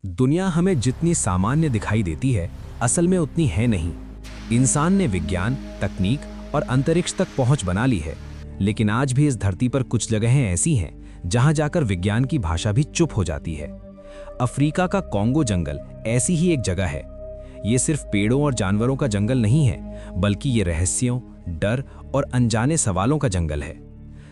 दुनिया हमें जितनी सामान्य दिखाई देती है, असल में उतनी है नहीं। इंसान ने विज्ञान, तकनीक और अंतरिक्ष तक पहुंच बना ली है, लेकिन आज भी इस धरती पर कुछ जगहें ऐसी हैं जहां जाकर विज्ञान की भाषा भी चुप हो जाती है। अफ्रीका का कॉन्गो जंगल ऐसी ही एक जगह है। ये सिर्फ पेड़ों और जानवरों का जंगल नहीं है, बल्कि ये रहस्यों, डर और अनजाने सवालों का जंगल है।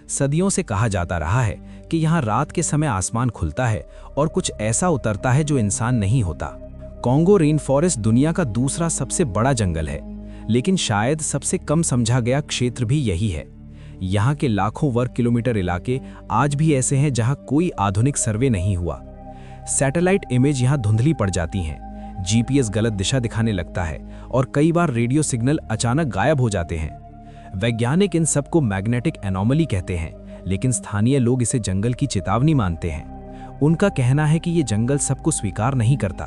सदियों से कहा जाता रहा है कि यहाँ रात के समय आसमान खुलता है और कुछ ऐसा उतरता है जो इंसान नहीं होता। कॉन्गो रेन फॉरेस्ट दुनिया का दूसरा सबसे बड़ा जंगल है, लेकिन शायद सबसे कम समझा गया क्षेत्र भी यही है। यहाँ के लाखों वर्ग किलोमीटर इलाके आज भी ऐसे हैं जहाँ कोई आधुनिक सर्वे नहीं हुआ। सैटेलाइट इमेज यहाँ धुंधली पड़ जाती हैं, जीपीएस गलत दिशा दिखाने लगता है और कई बार रेडियो सिग्नल अचानक गायब हो जाते हैं। वैज्ञानिक इन सबको मैग्नेटिक एनोमली कहते हैं, लेकिन स्थानीय लोग इसे जंगल की चेतावनी मानते हैं। उनका कहना है कि ये जंगल सबको स्वीकार नहीं करता।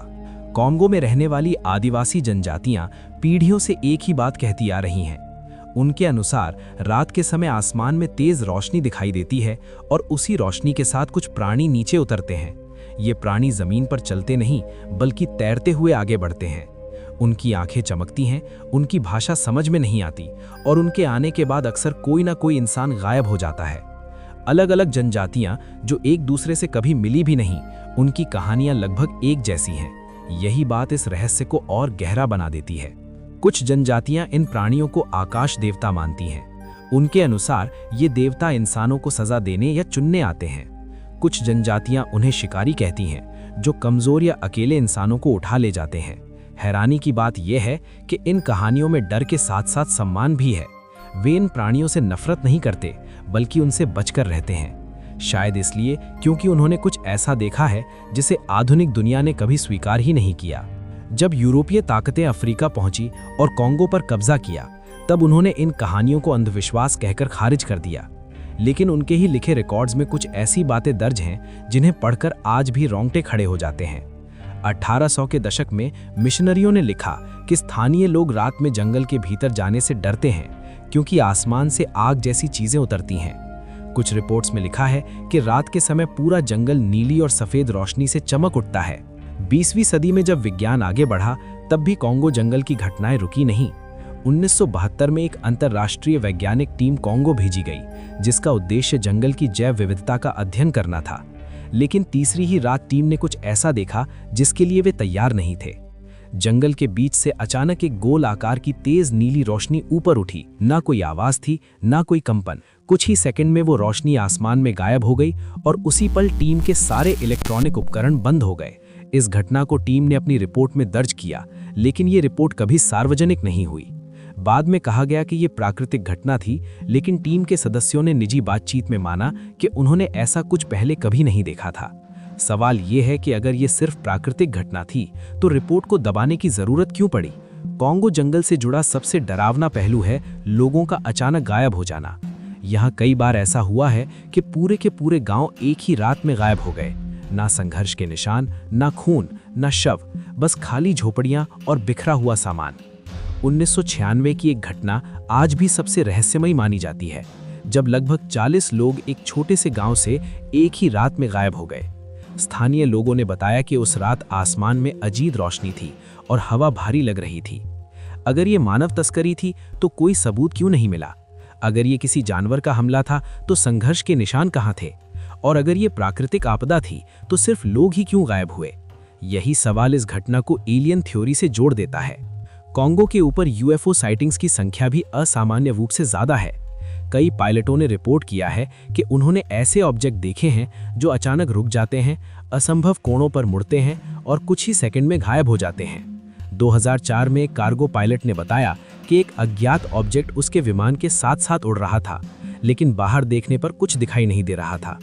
कॉन्गो में रहने वाली आदिवासी जनजातियां पीढ़ियों से एक ही बात कहती आ रही हैं। उनके अनुसार रात के समय आसमान में तेज रोशनी दिखाई देती है और उसी रोशनी के साथ कुछ प्राणी नीचे उतरते हैं। ये प्राणी जमीन पर चलते नहीं, बल्कि तैरते हुए आगे बढ़ते हैं। उनकी आंखें चमकती हैं, उनकी भाषा समझ में नहीं आती और उनके आने के बाद अक्सर कोई ना कोई इंसान गायब हो जाता है। अलग अलग जनजातियां जो एक दूसरे से कभी मिली भी नहीं, उनकी कहानियां लगभग एक जैसी हैं। यही बात इस रहस्य को और गहरा बना देती है। कुछ जनजातियां इन प्राणियों को आकाश देवता मानती हैं। उनके अनुसार ये देवता इंसानों को सजा देने या चुनने आते हैं। कुछ जनजातियां उन्हें शिकारी कहती हैं, जो कमजोर या अकेले इंसानों को उठा ले जाते हैं। हैरानी की बात यह है कि इन कहानियों में डर के साथ साथ सम्मान भी है। वे इन प्राणियों से नफरत नहीं करते, बल्कि उनसे बचकर रहते हैं। शायद इसलिए क्योंकि उन्होंने कुछ ऐसा देखा है जिसे आधुनिक दुनिया ने कभी स्वीकार ही नहीं किया। जब यूरोपीय ताकतें अफ्रीका पहुंची और कॉन्गो पर कब्जा किया, तब उन्होंने इन कहानियों को अंधविश्वास कहकर खारिज कर दिया। लेकिन उनके ही लिखे रिकॉर्ड्स में कुछ ऐसी बातें दर्ज हैं जिन्हें पढ़कर आज भी रोंगटे खड़े हो जाते हैं। 1800 के दशक में मिशनरियों ने लिखा कि स्थानीय लोग रात में जंगल के भीतर जाने से डरते हैं, क्योंकि आसमान से आग जैसी चीजें उतरती हैं। कुछ रिपोर्ट्स में लिखा है कि रात के समय पूरा जंगल नीली और सफेद रोशनी से चमक उठता है। 20वीं सदी में जब विज्ञान आगे बढ़ा, तब भी कॉन्गो जंगल की घटनाएं रुकी नहीं। 1972 में एक अंतर्राष्ट्रीय वैज्ञानिक टीम कॉन्गो भेजी गई, जिसका उद्देश्य जंगल की जैव विविधता का अध्ययन करना था। लेकिन तीसरी ही रात टीम ने कुछ ऐसा देखा जिसके लिए वे तैयार नहीं थे। जंगल के बीच से अचानक एक गोल आकार की तेज नीली रोशनी ऊपर उठी। ना कोई आवाज थी, ना कोई कंपन। कुछ ही सेकंड में वो रोशनी आसमान में गायब हो गई और उसी पल टीम के सारे इलेक्ट्रॉनिक उपकरण बंद हो गए। इस घटना को टीम ने अपनी रिपोर्ट में दर्ज किया, लेकिन ये रिपोर्ट कभी सार्वजनिक नहीं हुई। बाद में कहा गया कि ये प्राकृतिक घटना थी, लेकिन टीम के सदस्यों ने निजी बातचीत में माना कि उन्होंने ऐसा कुछ पहले कभी नहीं देखा था। सवाल ये है कि अगर ये सिर्फ प्राकृतिक घटना थी, तो रिपोर्ट को दबाने की जरूरत क्यों पड़ी? कॉन्गो जंगल से जुड़ा सबसे डरावना पहलू है लोगों का अचानक गायब हो जाना। यहाँ कई बार ऐसा हुआ है कि पूरे के पूरे गांव एक ही रात में गायब हो गए। ना संघर्ष के निशान, ना खून, ना शव, बस खाली झोपड़ियां और बिखरा हुआ सामान। 1996 की एक घटना आज भी सबसे रहस्यमयी मानी जाती है, जब लगभग 40 लोग एक छोटे से गांव से एक ही रात में गायब हो गए। स्थानीय लोगों ने बताया कि उस रात आसमान में अजीब रोशनी थी और हवा भारी लग रही थी। अगर ये मानव तस्करी थी तो कोई सबूत क्यों नहीं मिला? अगर ये किसी जानवर का हमला था तो संघर्ष के निशान कहाँ थे? और अगर ये प्राकृतिक आपदा थी तो सिर्फ लोग ही क्यों गायब हुए? यही सवाल इस घटना को एलियन थ्योरी से जोड़ देता है। कॉन्गो के ऊपर यूएफओ साइटिंग्स की संख्या भी असामान्य रूप से ज्यादा है। कई पायलटों ने रिपोर्ट किया है कि उन्होंने ऐसे ऑब्जेक्ट देखे हैं जो अचानक रुक जाते हैं, असंभव कोणों पर मुड़ते हैं और कुछ ही सेकंड में गायब हो जाते हैं। 2004 में एक कार्गो पायलट ने बताया कि एक अज्ञात ऑब्जेक्ट उसके विमान के साथ साथ उड़ रहा था, लेकिन बाहर देखने पर कुछ दिखाई नहीं दे रहा था।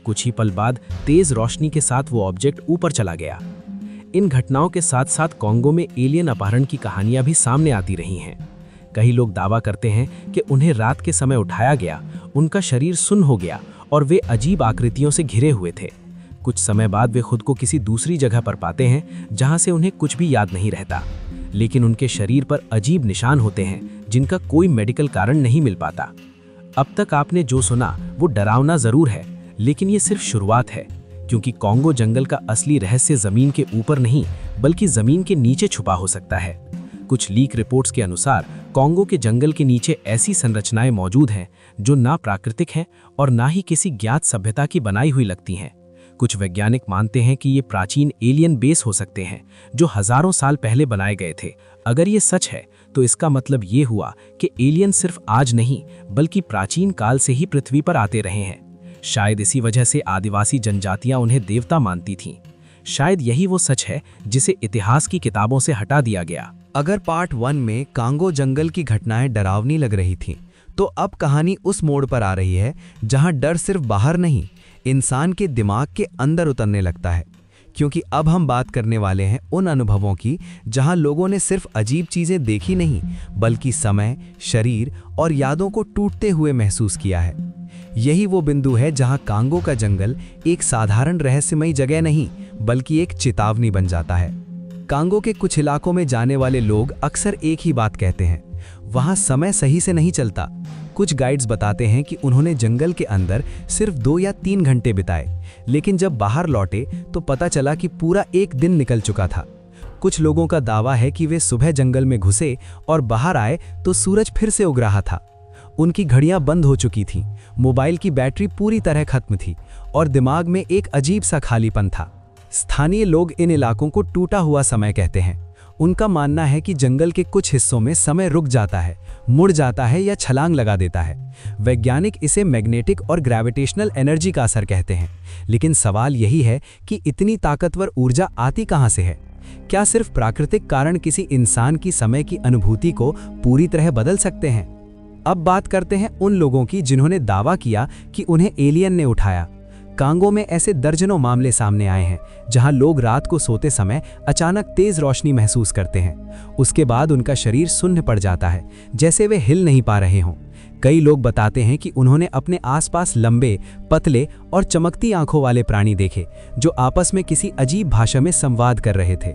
कुछ ही पल बाद तेज रोशनी के साथ वो ऑब्जेक्ट ऊपर चला गया। इन घटनाओं के साथ साथ कॉन्गो में एलियन अपहरण की कहानियां भी सामने आती रही हैं। कई लोग दावा करते हैं कि उन्हें रात के समय उठाया गया, उनका शरीर सुन्न हो गया और वे अजीब आकृतियों से घिरे हुए थे। कुछ समय बाद वे खुद को किसी दूसरी जगह पर पाते हैं जहां से उन्हें कुछ भी याद नहीं रहता, लेकिन उनके शरीर पर अजीब निशान होते हैं जिनका कोई मेडिकल कारण नहीं मिल पाता। अब तक आपने जो सुना वो डरावना जरूर है, लेकिन ये सिर्फ शुरुआत है। क्योंकि कॉन्गो जंगल का असली रहस्य जमीन के ऊपर नहीं बल्कि जमीन के नीचे छुपा हो सकता है। कुछ लीक रिपोर्ट्स के अनुसार कॉन्गो के जंगल के नीचे ऐसी संरचनाएं मौजूद हैं जो ना प्राकृतिक हैं और ना ही किसी ज्ञात सभ्यता की बनाई हुई लगती हैं। कुछ वैज्ञानिक मानते हैं कि ये प्राचीन एलियन बेस हो सकते हैं जो हजारों साल पहले बनाए गए थे। अगर ये सच है तो इसका मतलब ये हुआ कि एलियन सिर्फ आज नहीं बल्कि प्राचीन काल से ही पृथ्वी पर आते रहे हैं। शायद इसी वजह से आदिवासी जनजातियां उन्हें देवता मानती थीं। शायद यही वो सच है जिसे इतिहास की किताबों से हटा दिया गया। अगर पार्ट 1 में कॉन्गो जंगल की घटनाएं डरावनी लग रही थीं, तो अब कहानी उस मोड़ पर आ रही है जहां डर सिर्फ बाहर नहीं, इंसान के दिमाग के अंदर उतरने लगता है। क्योंकि अब हम बात करने वाले हैं उन अनुभवों की जहां लोगों ने सिर्फ अजीब चीजें देखी नहीं, बल्कि समय, शरीर और यादों को टूटते हुए महसूस किया है। यही वो बिंदु है जहां कॉन्गो का जंगल एक साधारण रहस्यमयी जगह नहीं बल्कि एक चेतावनी बन जाता है। कॉन्गो के कुछ इलाकों में जाने वाले लोग अक्सर एक ही बात कहते हैं, वहां समय सही से नहीं चलता। कुछ गाइड्स बताते हैं कि उन्होंने जंगल के अंदर सिर्फ 2 या 3 घंटे बिताए, लेकिन जब बाहर लौटे तो पता चला कि पूरा एक दिन निकल चुका था। कुछ लोगों का दावा है कि वे सुबह जंगल में घुसे और बाहर आए तो सूरज फिर से उग रहा था। उनकी घड़ियां बंद हो चुकी थीं, मोबाइल की बैटरी पूरी तरह खत्म थी और दिमाग में एक अजीब सा खालीपन था। स्थानीय लोग इन इलाकों को टूटा हुआ समय कहते हैं। उनका मानना है कि जंगल के कुछ हिस्सों में समय रुक जाता है, मुड़ जाता है या छलांग लगा देता है। वैज्ञानिक इसे मैग्नेटिक और ग्रेविटेशनल एनर्जी का असर कहते हैं। लेकिन सवाल यही है कि इतनी ताकतवर ऊर्जा आती कहां से है? क्या सिर्फ प्राकृतिक कारण किसी इंसान की समय की अनुभूति को पूरी तरह बदल सकते हैं? अब बात करते हैं उन लोगों की जिन्होंने दावा किया कि उन्हें एलियन ने उठाया। कॉन्गो में ऐसे दर्जनों मामले सामने आए हैं जहां लोग रात को सोते समय अचानक तेज रोशनी महसूस करते हैं। उसके बाद उनका शरीर सुन्न पड़ जाता है, जैसे वे हिल नहीं पा रहे हों। कई लोग बताते हैं कि उन्होंने अपने आसपास लंबे, पतले और चमकती आंखों वाले प्राणी देखे जो आपस में किसी अजीब भाषा में संवाद कर रहे थे।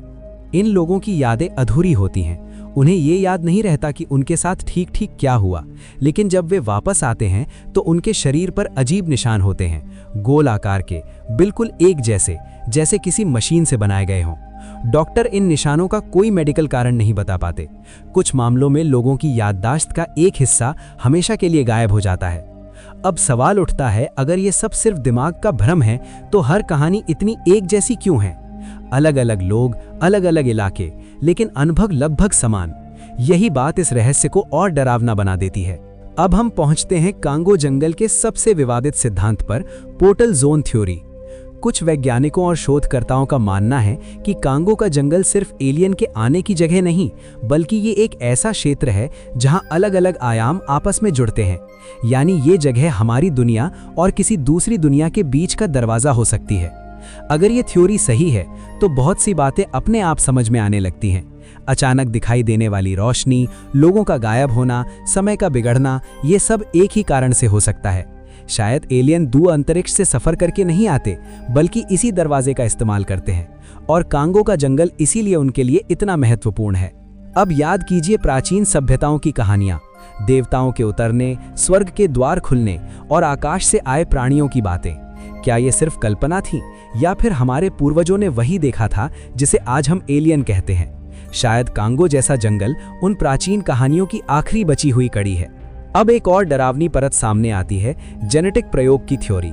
इन लोगों की यादें अधूरी होती हैं। उन्हें ये याद नहीं रहता कि उनके साथ ठीक ठीक क्या हुआ, लेकिन जब वे वापस आते हैं तो उनके शरीर पर अजीब निशान होते हैं, गोल आकार के, बिल्कुल एक जैसे किसी मशीन से बनाए गए हों। डॉक्टर इन निशानों का कोई मेडिकल कारण नहीं बता पाते। कुछ मामलों में लोगों की याददाश्त का एक हिस्सा हमेशा के लिए गायब हो जाता है। अब सवाल उठता है, अगर ये सब सिर्फ दिमाग का भ्रम है तो हर कहानी इतनी एक जैसी क्यों है? अलग अलग लोग, अलग अलग इलाके, लेकिन अनुभव लगभग समान। यही बात इस रहस्य को और डरावना बना देती है। अब हम पहुंचते हैं कॉन्गो जंगल के सबसे विवादित सिद्धांत पर, पोर्टल जोन थ्योरी। कुछ वैज्ञानिकों और शोधकर्ताओं का मानना है कि कॉन्गो का जंगल सिर्फ एलियन के आने की जगह नहीं, बल्कि ये एक ऐसा क्षेत्र है जहां अलग अलग आयाम आपस में जुड़ते हैं। यानी ये जगह हमारी दुनिया और किसी दूसरी दुनिया के बीच का दरवाजा हो सकती है। अगर ये थ्योरी सही है तो बहुत सी बातें अपने आप समझ में आने लगती हैं। अचानक दिखाई देने वाली रोशनी, लोगों का गायब होना, समय का बिगड़ना, ये सब एक ही कारण से हो सकता है। शायद एलियन दूर अंतरिक्ष से सफर करके नहीं आते, बल्कि इसी दरवाजे का इस्तेमाल करते हैं, और कॉन्गो का जंगल इसीलिए उनके लिए इतना महत्वपूर्ण है। अब याद कीजिए प्राचीन सभ्यताओं की कहानियां, देवताओं के उतरने, स्वर्ग के द्वार खुलने और आकाश से आए प्राणियों की बातें। क्या ये सिर्फ कल्पना थी या फिर हमारे पूर्वजों ने वही देखा था जिसे आज हम एलियन कहते हैं? शायद कॉन्गो जैसा जंगल उन प्राचीन कहानियों की आखिरी बची हुई कड़ी है। अब एक और डरावनी परत सामने आती है, जेनेटिक प्रयोग की थ्योरी।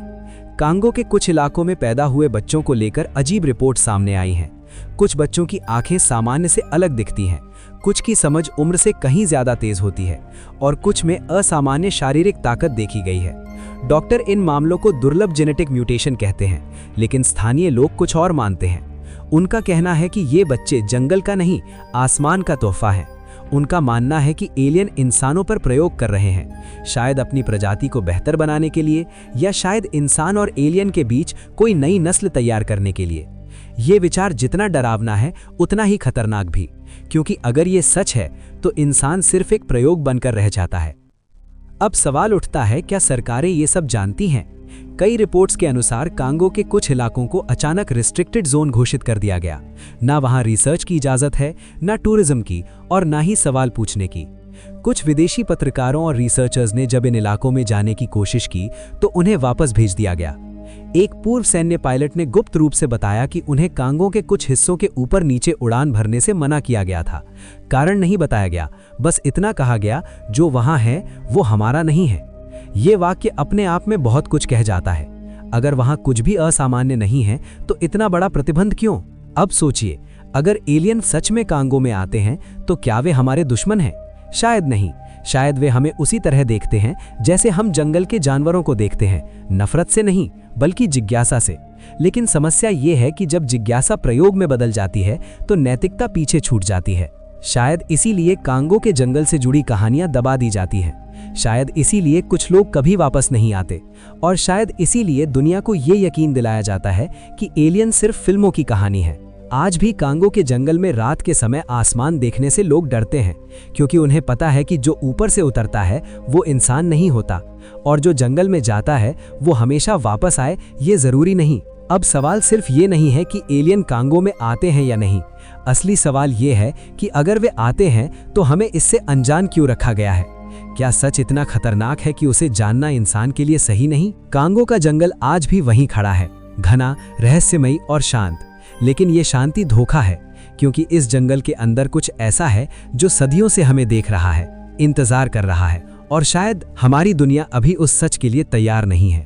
कॉन्गो के कुछ इलाकों में पैदा हुए बच्चों को लेकर अजीब रिपोर्ट सामने आई हैं। कुछ बच्चों की आंखें सामान्य से अलग दिखती हैं, कुछ की समझ उम्र से कहीं ज्यादा तेज होती है और कुछ में असामान्य शारीरिक ताकत देखी गई है। डॉक्टर इन मामलों को दुर्लभ जेनेटिक म्यूटेशन कहते हैं, लेकिन स्थानीय लोग कुछ और मानते हैं। उनका कहना है कि ये बच्चे जंगल का नहीं, आसमान का तोहफा है। उनका मानना है कि एलियन इंसानों पर प्रयोग कर रहे हैं, शायद अपनी प्रजाति को बेहतर बनाने के लिए, या शायद इंसान और एलियन के बीच कोई नई नस्ल तैयार करने के लिए। ये विचार जितना डरावना है उतना ही खतरनाक भी, क्योंकि अगर ये सच है तो इंसान सिर्फ एक प्रयोग बनकर रह जाता है। अब सवाल उठता है, क्या सरकारें ये सब जानती हैं? कई रिपोर्ट्स के अनुसार कॉन्गो के कुछ इलाकों को अचानक रिस्ट्रिक्टेड जोन घोषित कर दिया गया। ना वहां रिसर्च की इजाजत है, ना टूरिज्म की, और ना ही सवाल पूछने की। कुछ विदेशी पत्रकारों और रिसर्चर्स ने जब इन इलाकों में जाने की कोशिश की तो उन्हें वापस भेज दिया गया। एक पूर्व सैन्य पायलट ने गुप्त रूप से बताया कि उन्हें कांगो के कुछ हिस्सों के ऊपर नीचे उड़ान भरने से मना किया गया था। कारण नहीं बताया गया, बस इतना कहा गया, जो वहां है वो हमारा नहीं है। ये वाक्य अपने आप में बहुत कुछ कह जाता है। अगर वहां कुछ भी असामान्य नहीं है तो इतना बड़ा प्रतिबंध क्यों? अब सोचिए, अगर एलियन सच में कांगो में आते हैं तो क्या वे हमारे दुश्मन हैं? शायद नहीं। शायद वे हमें उसी तरह देखते हैं जैसे हम जंगल के जानवरों को देखते हैं, नफरत से नहीं बल्कि जिज्ञासा से। लेकिन समस्या ये है कि जब जिज्ञासा प्रयोग में बदल जाती है तो नैतिकता पीछे छूट जाती है। शायद इसीलिए कांगो के जंगल से जुड़ी कहानियां दबा दी जाती हैं। शायद इसीलिए कुछ लोग कभी वापस नहीं आते, और शायद इसीलिए दुनिया को ये यकीन दिलाया जाता है कि एलियन सिर्फ फिल्मों की कहानी है। आज भी कांगो के जंगल में रात के समय आसमान देखने से लोग डरते हैं, क्योंकि उन्हें पता है कि जो ऊपर से उतरता है वो इंसान नहीं होता, और जो जंगल में जाता है वो हमेशा वापस आए ये जरूरी नहीं। अब सवाल सिर्फ ये नहीं है कि एलियन कांगो में आते हैं या नहीं। असली सवाल ये है कि अगर वे आते हैं तो हमें इससे अनजान क्यों रखा गया है? क्या सच इतना खतरनाक है कि उसे जानना इंसान के लिए सही नहीं? कांगो का जंगल आज भी वहीं खड़ा है, घना, रहस्यमयी और शांत। लेकिन ये शांति धोखा है, क्योंकि इस जंगल के अंदर कुछ ऐसा है जो सदियों से हमें देख रहा है, इंतजार कर रहा है, और शायद हमारी दुनिया अभी उस सच के लिए तैयार नहीं है।